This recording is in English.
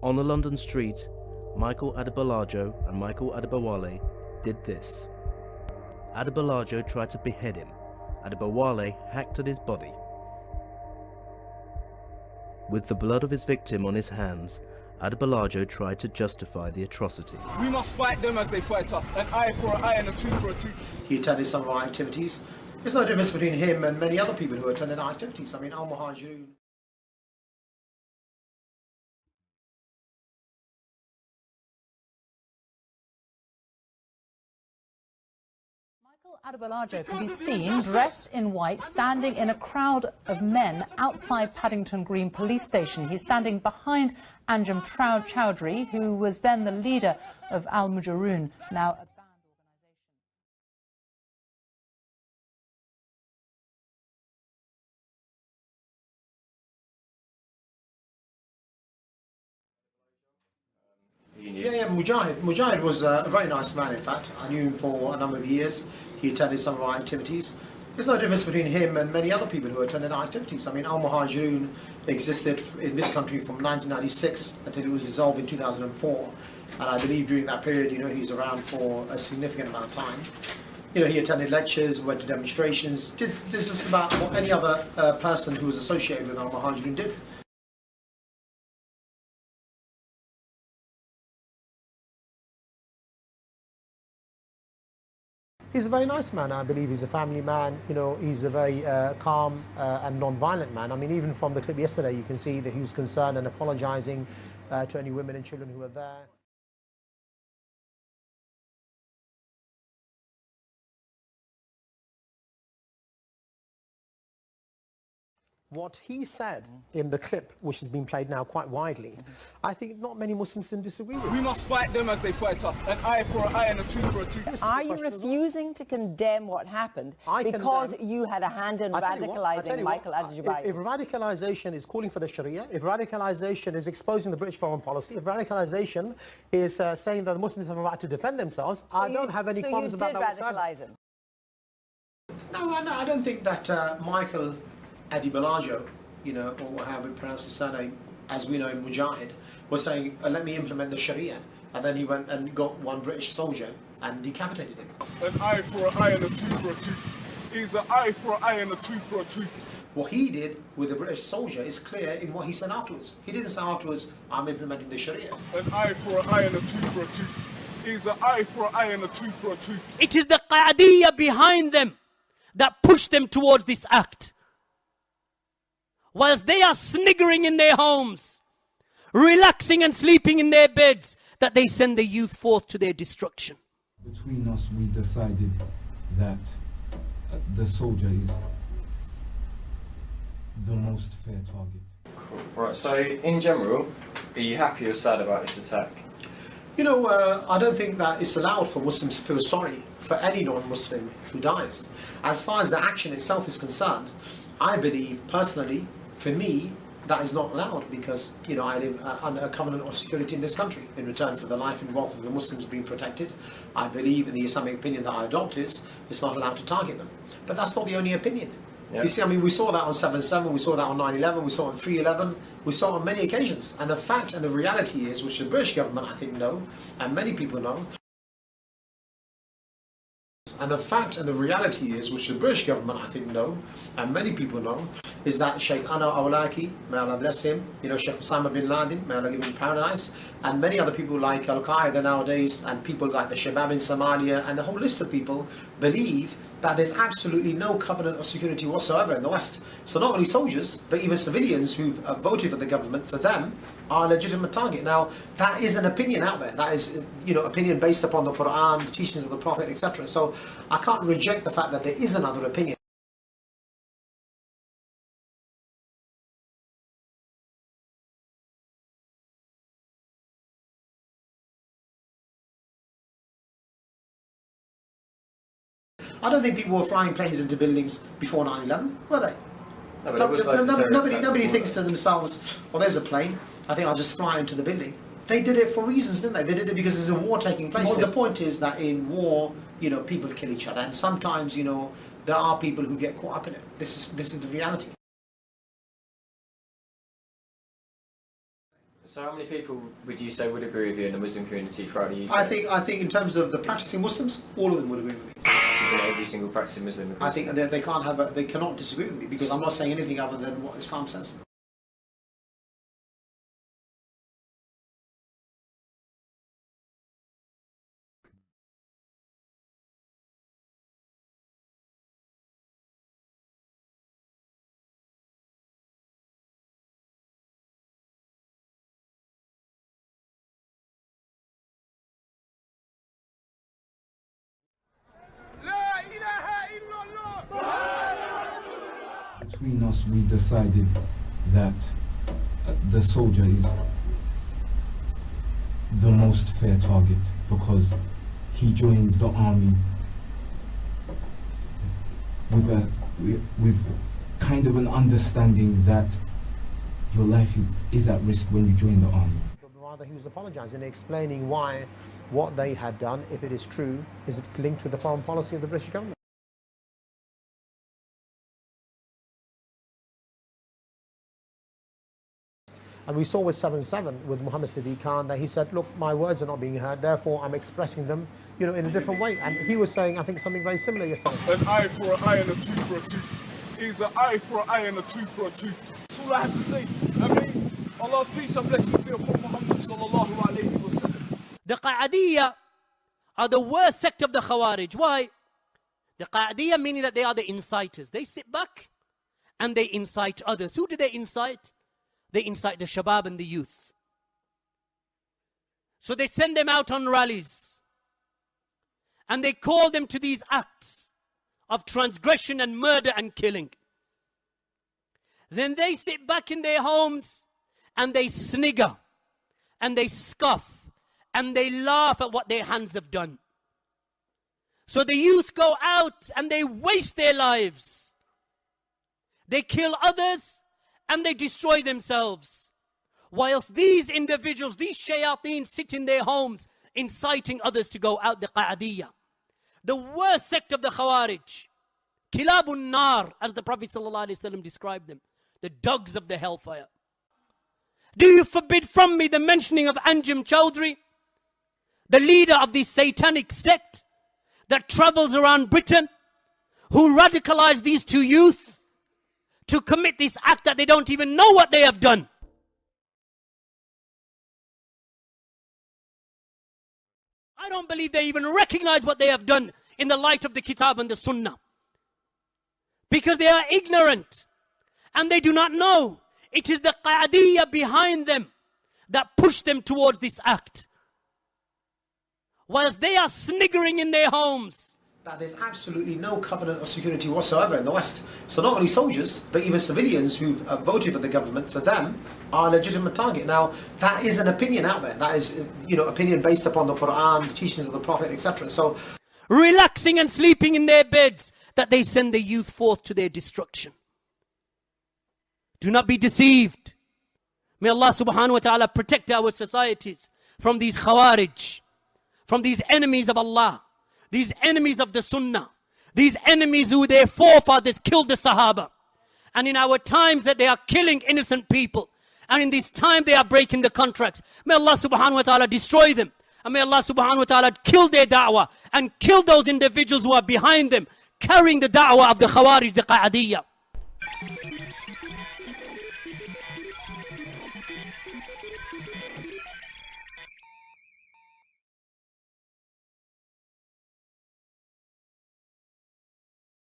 On a London street, Michael Adebolajo and Michael Adebowale did this. Adebolajo tried to behead him. Adebowale hacked at his body. With the blood of his victim on his hands, Adebolajo tried to justify the atrocity. We must fight them as they fight us. An eye for an eye and a tooth for a tooth. He attended some of our activities. There's no difference between him and many other people who attended our activities. I mean, al-Muhajirun. Adebolajo can be seen dressed in white, standing in a crowd of men outside Paddington Green Police Station. He's standing behind Anjem Choudary, who was then the leader of Al-Mujaroon, now a banned organisation. Yeah, Mujahid. Mujahid was a very nice man, in fact. I knew him for a number of years. He attended some of our activities. There's no difference between him and many other people who attended our activities. I mean, al-Muhajirun existed in this country from 1996 until it was dissolved in 2004. And I believe during that period, he was around for a significant amount of time. He attended lectures, went to demonstrations, did just about what any other person who was associated with al-Muhajirun did. He's a very nice man. I believe he's a family man. He's a very calm and non-violent man. I mean, even from the clip yesterday, you can see that he was concerned and apologizing to any women and children who were there. What he said in the clip, which has been played now quite widely, I think not many Muslims can disagree with. We must fight them as they fight us. An eye for an eye and a tooth for a tooth. Are you refusing to condemn what happened because you had a hand in radicalising Michael Adebolajo? If radicalisation is calling for the Sharia, if radicalisation is exposing the British foreign policy, if radicalisation is saying that the Muslims have a right to defend themselves, so I don't have any qualms about that. So you did radicalise him? No, I don't think that Michael Adebolajo, or however you pronounce his surname, as we know him, Mujahid, was saying, let me implement the Sharia. And then he went and got one British soldier and decapitated him. An eye for an eye and a tooth for a tooth. Is an eye for an eye and a tooth for a tooth. What he did with the British soldier is clear in what he said afterwards. He didn't say afterwards, I'm implementing the Sharia. An eye for an eye and a tooth for a tooth. Is an eye for an eye and a tooth for a tooth. It is the Qa'adiyya behind them that pushed them towards this act. Whilst they are sniggering in their homes, relaxing and sleeping in their beds, that they send the youth forth to their destruction. Between us, we decided that the soldier is the most fair target. Cool. Right, so in general, are you happy or sad about this attack? I don't think that it's allowed for Muslims to feel sorry for any non-Muslim who dies. As far as the action itself is concerned, I believe, personally, for me, that is not allowed because, I live under a covenant of security in this country. In return for the life and wealth of the Muslims being protected, I believe in the Islamic opinion that I adopt is, it's not allowed to target them. But that's not the only opinion. Yep. You see, I mean, we saw that on 7/7, we saw that on 9/11, we saw it on 3/11, we saw it on many occasions. And the fact and the reality is, which the British government, I think, know, and many people know, and the fact and the reality is, which the British government, I think, know, and many people know, is that Sheikh Anwar al-Awlaki, may Allah bless him, Sheikh Osama bin Laden, may Allah give him paradise, and many other people like Al-Qaeda nowadays, and people like the Shabab in Somalia, and the whole list of people believe that there's absolutely no covenant of security whatsoever in the West. So not only soldiers, but even civilians who've voted for the government, for them, are a legitimate target. Now, that is an opinion out there. That is, opinion based upon the Quran, the teachings of the Prophet, etc. So I can't reject the fact that there is another opinion. I don't think people were flying planes into buildings before 9/11, were they? No, but it was like nobody thinks to themselves, well, there's a plane, I think I'll just fly into the building. They did it for reasons, didn't they? They did it because there's a war taking place. Well, the point is that in war, people kill each other, and sometimes, there are people who get caught up in it. This is the reality. So how many people would you say would agree with you in the Muslim community throughout the UK? I think in terms of the practicing Muslims, all of them would agree with me. So every single practicing Muslim agrees? I think they cannot disagree with me, because I'm not saying anything other than what Islam says. Between us, we decided that the soldier is the most fair target because he joins the army with kind of an understanding that your life is at risk when you join the army. But rather, he was apologising and explaining why what they had done, if it is true, is it linked with the foreign policy of the British government. And we saw with 7/7 with Muhammad Siddiq Khan that he said, look, my words are not being heard, therefore I'm expressing them, in a different way. And he was saying, I think, something very similar yesterday. An eye for an eye and a tooth for a tooth. Is an eye for an eye and a tooth for a tooth. That's all I have to say. I mean, Allah's peace and blessings be upon Muhammad sallallahu alayhi wa sallam. The Qa'adiyya are the worst sect of the Khawarij. Why? The Qa'adiyya meaning that they are the inciters. They sit back and they incite others. Who do they incite? They incite the Shabab and the youth. So they send them out on rallies. And they call them to these acts of transgression and murder and killing. Then they sit back in their homes and they snigger and they scoff and they laugh at what their hands have done. So the youth go out and they waste their lives. They kill others and they destroy themselves. Whilst these individuals, these shayateen, sit in their homes inciting others to go out, the Qa'adiyya. The worst sect of the Khawarij. Kilabun Nar, as the Prophet ﷺ described them. The dogs of the hellfire. Do you forbid from me the mentioning of Anjem Choudary, the leader of this satanic sect that travels around Britain, who radicalized these two youth to commit this act that they don't even know what they have done? I don't believe they even recognize what they have done in the light of the Kitab and the Sunnah. Because they are ignorant and they do not know. It is the Qa'adiyya behind them that push them towards this act. Whilst they are sniggering in their homes. That there's absolutely no covenant of security whatsoever in the West. So not only soldiers, but even civilians who've voted for the government, for them, are a legitimate target. Now, that is an opinion out there. That is, opinion based upon the Quran, the teachings of the Prophet, etc. So, relaxing and sleeping in their beds, that they send the youth forth to their destruction. Do not be deceived. May Allah subhanahu wa ta'ala protect our societies from these Khawarij, from these enemies of Allah. These enemies of the Sunnah, these enemies who their forefathers killed the Sahaba. And in our times that they are killing innocent people. And in this time they are breaking the contracts. May Allah subhanahu wa ta'ala destroy them. And may Allah subhanahu wa ta'ala kill their da'wah. And kill those individuals who are behind them, carrying the da'wah of the Khawarij, the Qa'adiyya.